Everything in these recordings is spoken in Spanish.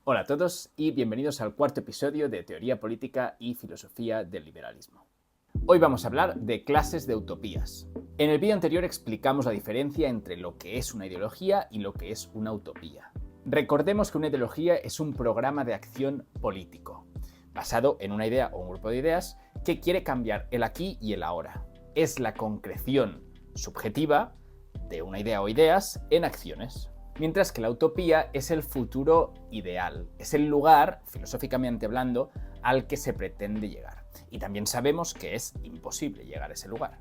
Hola a todos y bienvenidos al cuarto episodio de Teoría Política y Filosofía del Liberalismo. Hoy vamos a hablar de clases de utopías. En el vídeo anterior explicamos la diferencia entre lo que es una ideología y lo que es una utopía. Recordemos que una ideología es un programa de acción político, basado en una idea o un grupo de ideas que quiere cambiar el aquí y el ahora. Es la concreción subjetiva de una idea o ideas en acciones. Mientras que la utopía es el futuro ideal, es el lugar, filosóficamente hablando, al que se pretende llegar. Y también sabemos que es imposible llegar a ese lugar.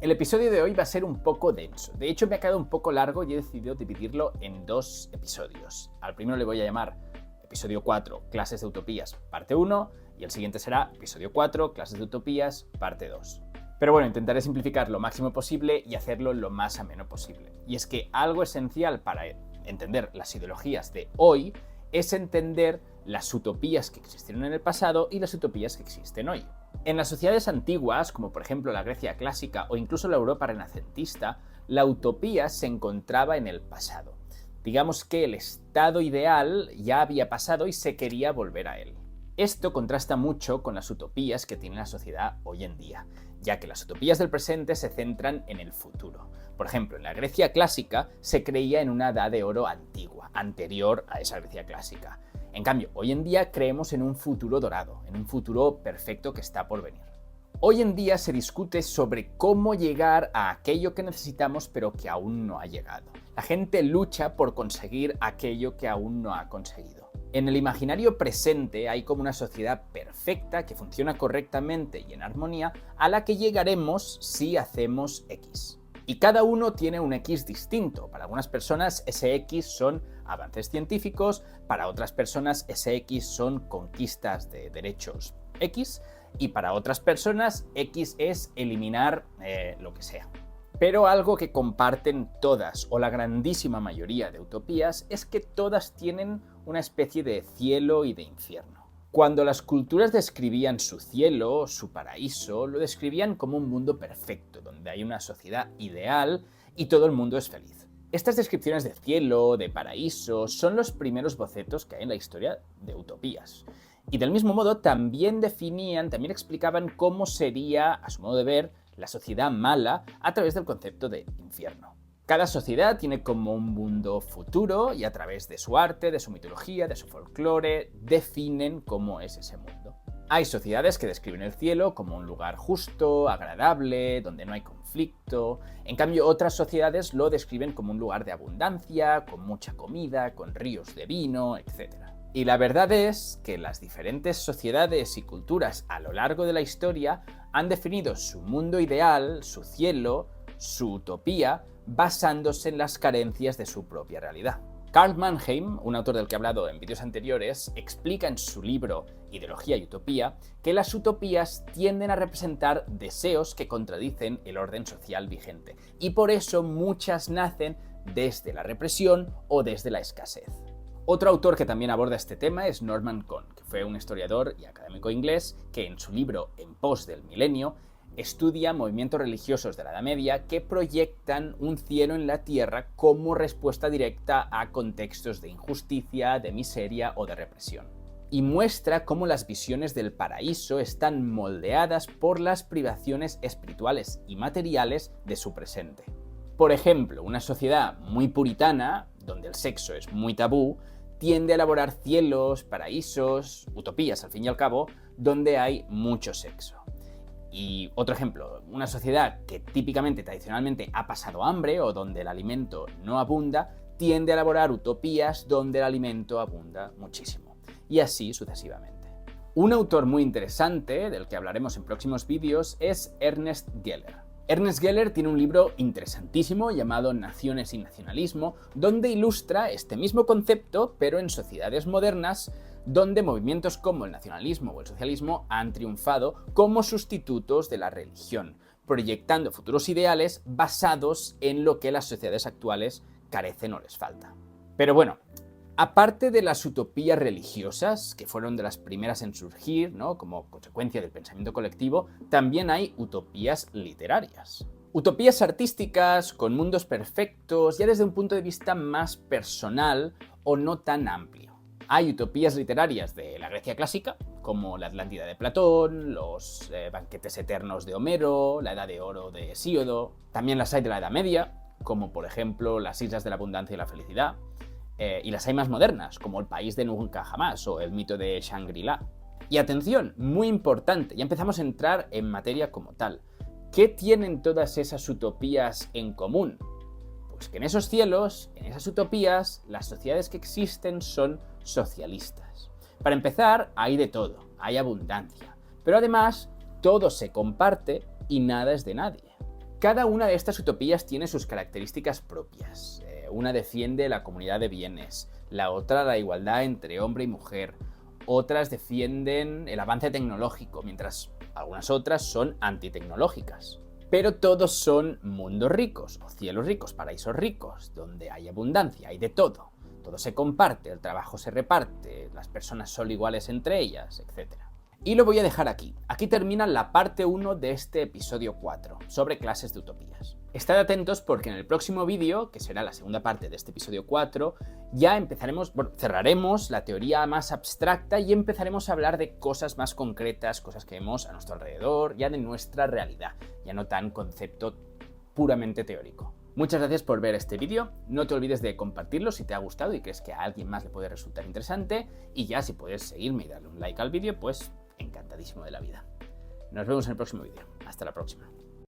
El episodio de hoy va a ser un poco denso. De hecho, me ha quedado un poco largo y he decidido dividirlo en dos episodios. Al primero le voy a llamar episodio 4, clases de utopías, parte 1, y el siguiente será episodio 4, clases de utopías, parte 2. Pero bueno, intentaré simplificar lo máximo posible y hacerlo lo más ameno posible. Y es que algo esencial para entender las ideologías de hoy es entender las utopías que existieron en el pasado y las utopías que existen hoy. En las sociedades antiguas, como por ejemplo la Grecia clásica o incluso la Europa renacentista, la utopía se encontraba en el pasado. Digamos que el estado ideal ya había pasado y se quería volver a él. Esto contrasta mucho con las utopías que tiene la sociedad hoy en día, ya que las utopías del presente se centran en el futuro. Por ejemplo, en la Grecia clásica se creía en una edad de oro antigua, anterior a esa Grecia clásica. En cambio, hoy en día creemos en un futuro dorado, en un futuro perfecto que está por venir. Hoy en día se discute sobre cómo llegar a aquello que necesitamos pero que aún no ha llegado. La gente lucha por conseguir aquello que aún no ha conseguido. En el imaginario presente hay como una sociedad perfecta que funciona correctamente y en armonía a la que llegaremos si hacemos X. Y cada uno tiene un X distinto. Para algunas personas ese X son avances científicos, para otras personas ese X son conquistas de derechos X y para otras personas X es eliminar lo que sea. Pero algo que comparten todas o la grandísima mayoría de utopías es que todas tienen una especie de cielo y de infierno. Cuando las culturas describían su cielo, su paraíso, lo describían como un mundo perfecto, donde hay una sociedad ideal y todo el mundo es feliz. Estas descripciones de cielo, de paraíso, son los primeros bocetos que hay en la historia de utopías. Y del mismo modo también explicaban cómo sería, a su modo de ver, la sociedad mala a través del concepto de infierno. Cada sociedad tiene como un mundo futuro y a través de su arte, de su mitología, de su folclore, definen cómo es ese mundo. Hay sociedades que describen el cielo como un lugar justo, agradable, donde no hay conflicto. En cambio, otras sociedades lo describen como un lugar de abundancia, con mucha comida, con ríos de vino, etc. Y la verdad es que las diferentes sociedades y culturas a lo largo de la historia han definido su mundo ideal, su cielo, su utopía, basándose en las carencias de su propia realidad. Karl Mannheim, un autor del que he hablado en vídeos anteriores, explica en su libro Ideología y Utopía que las utopías tienden a representar deseos que contradicen el orden social vigente, y por eso muchas nacen desde la represión o desde la escasez. Otro autor que también aborda este tema es Norman Cohn, que fue un historiador y académico inglés que en su libro En pos del milenio estudia movimientos religiosos de la Edad Media que proyectan un cielo en la tierra como respuesta directa a contextos de injusticia, de miseria o de represión. Y muestra cómo las visiones del paraíso están moldeadas por las privaciones espirituales y materiales de su presente. Por ejemplo, una sociedad muy puritana, donde el sexo es muy tabú, tiende a elaborar cielos, paraísos, utopías al fin y al cabo, donde hay mucho sexo. Y otro ejemplo, una sociedad que típicamente, tradicionalmente, ha pasado hambre o donde el alimento no abunda, tiende a elaborar utopías donde el alimento abunda muchísimo. Y así sucesivamente. Un autor muy interesante, del que hablaremos en próximos vídeos, es Ernest Geller. Ernest Geller tiene un libro interesantísimo llamado Naciones y Nacionalismo, donde ilustra este mismo concepto, pero en sociedades modernas, donde movimientos como el nacionalismo o el socialismo han triunfado como sustitutos de la religión, proyectando futuros ideales basados en lo que las sociedades actuales carecen o les falta. Pero bueno, aparte de las utopías religiosas, que fueron de las primeras en surgir, ¿no?, como consecuencia del pensamiento colectivo, también hay utopías literarias. Utopías artísticas con mundos perfectos, ya desde un punto de vista más personal o no tan amplio. Hay utopías literarias de la Grecia clásica, como la Atlántida de Platón, los banquetes eternos de Homero, la Edad de Oro de Hesíodo. También las hay de la Edad Media, como por ejemplo las Islas de la Abundancia y la Felicidad. Y las hay más modernas, como el País de Nunca Jamás o el mito de Shangri-La. Y atención, muy importante, ya empezamos a entrar en materia como tal. ¿Qué tienen todas esas utopías en común? Pues que en esos cielos, en esas utopías, las sociedades que existen son socialistas. Para empezar, hay de todo, hay abundancia, pero además todo se comparte y nada es de nadie. Cada una de estas utopías tiene sus características propias. Una defiende la comunidad de bienes, la otra la igualdad entre hombre y mujer, otras defienden el avance tecnológico, mientras algunas otras son antitecnológicas. Pero todos son mundos ricos, o cielos ricos, paraísos ricos, donde hay abundancia, hay de todo. Todo se comparte, el trabajo se reparte, las personas son iguales entre ellas, etc. Y lo voy a dejar aquí. Aquí termina la parte 1 de este episodio 4, sobre clases de utopías. Estad atentos porque en el próximo vídeo, que será la segunda parte de este episodio 4, ya cerraremos la teoría más abstracta y empezaremos a hablar de cosas más concretas, cosas que vemos a nuestro alrededor, ya de nuestra realidad, ya no tan concepto puramente teórico. Muchas gracias por ver este vídeo, no te olvides de compartirlo si te ha gustado y crees que a alguien más le puede resultar interesante, y ya si puedes seguirme y darle un like al vídeo, pues encantadísimo de la vida. Nos vemos en el próximo vídeo. Hasta la próxima.